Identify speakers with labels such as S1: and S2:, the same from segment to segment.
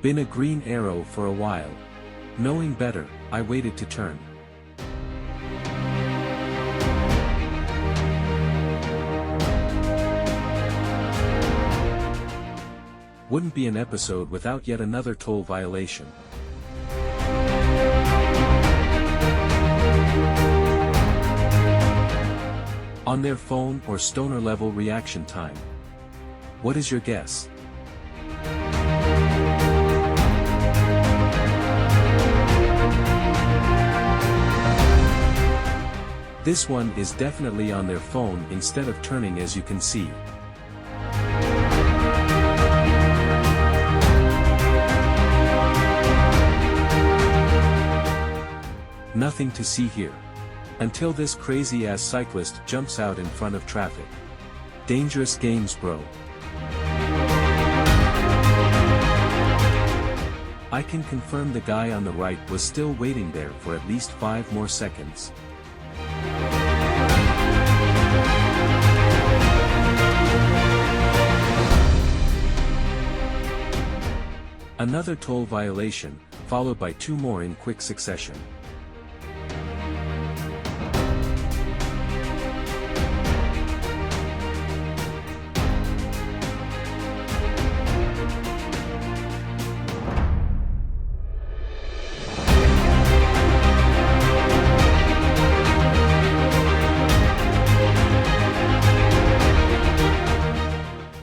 S1: Been a green arrow for a while. Knowing better, I waited to turn. Wouldn't be an episode without yet another toll violation. On their phone or stoner level reaction time. What is your guess? This one is definitely on their phone instead of turning, as you can see. Nothing to see here. Until this crazy-ass cyclist jumps out in front of traffic. Dangerous games, bro. I can confirm the guy on the right was still waiting there for at least 5 more seconds. Another toll violation, followed by 2 more in quick succession.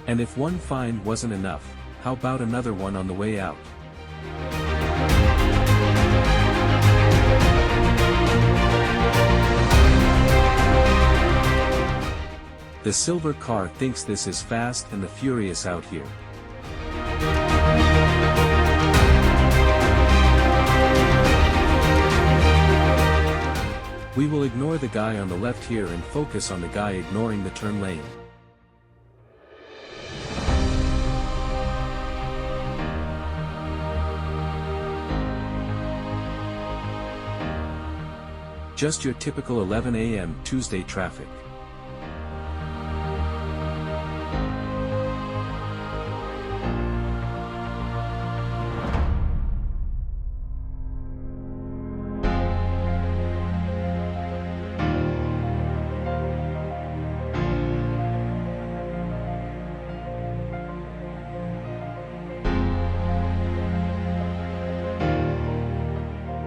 S1: And if one fine wasn't enough, how about another one on the way out? The silver car thinks this is Fast and the Furious out here. We will ignore the guy on the left here and focus on the guy ignoring the turn lane. Just your typical 11 a.m. Tuesday traffic.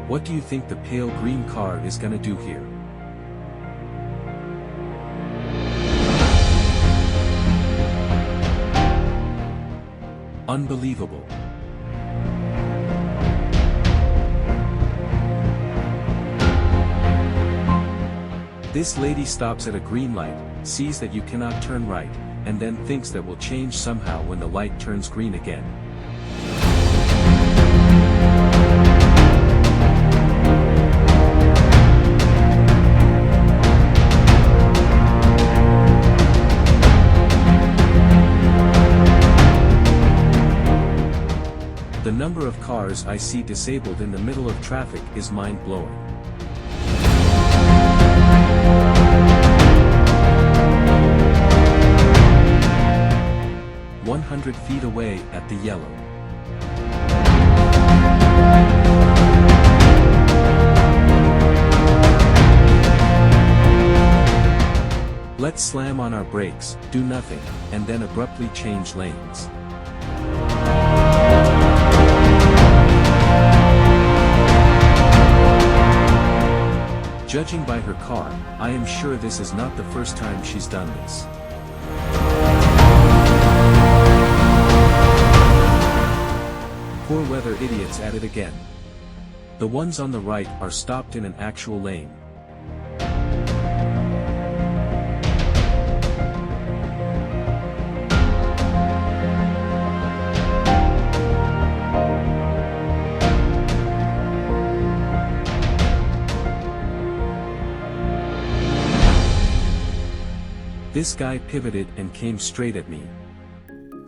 S1: What do you think the pale green car is gonna do here? Unbelievable. This lady stops at a green light, sees that you cannot turn right, and then thinks that will change somehow when the light turns green again. The number of cars I see disabled in the middle of traffic is mind-blowing. "100 feet away at the yellow." Let's slam on our brakes, do nothing, and then abruptly change lanes. Judging by her car, I am sure this is not the first time she's done this. Poor weather idiots at it again. The ones on the right are stopped in an actual lane. This guy pivoted and came straight at me.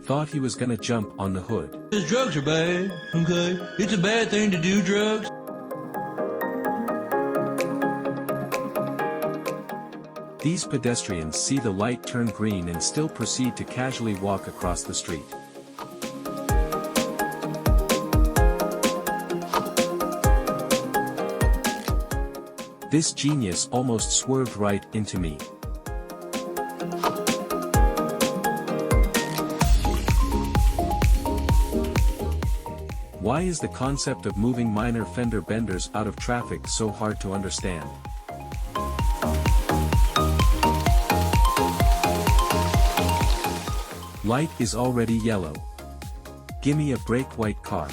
S1: Thought he was gonna jump on the hood.
S2: Drugs are bad, okay? It's a bad thing to do drugs.
S1: These pedestrians see the light turn green and still proceed to casually walk across the street. This genius almost swerved right into me. Why is the concept of moving minor fender benders out of traffic so hard to understand? Light is already yellow. Gimme a break, white car.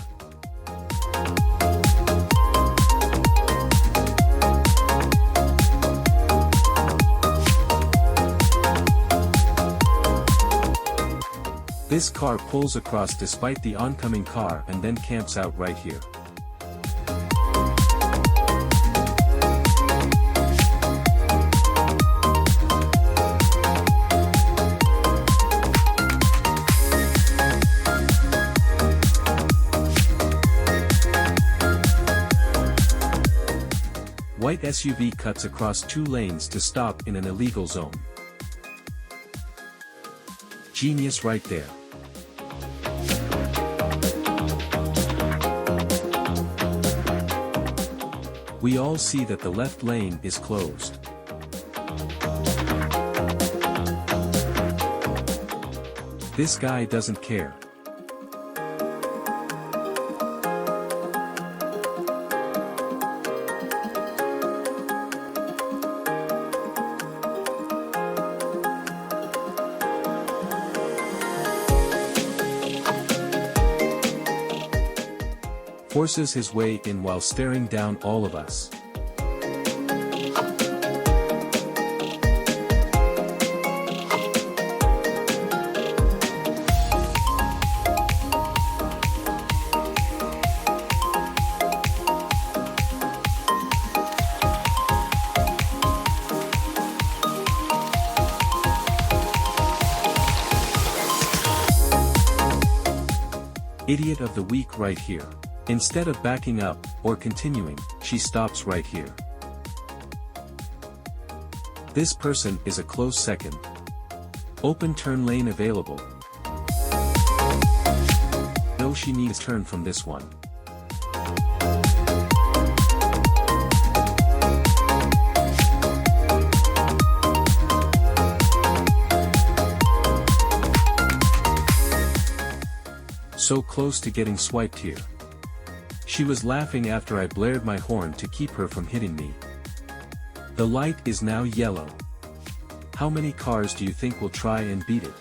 S1: This car pulls across despite the oncoming car and then camps out right here. White SUV cuts across 2 lanes to stop in an illegal zone. Genius right there. We all see that the left lane is closed. This guy doesn't care. Forces his way in while staring down all of us. Idiot of the week right here. Instead of backing up, or continuing, she stops right here. This person is a close second. Open turn lane available. No, she needs turn from this one. So close to getting swiped here. She was laughing after I blared my horn to keep her from hitting me. The light is now yellow. How many cars do you think will try and beat it?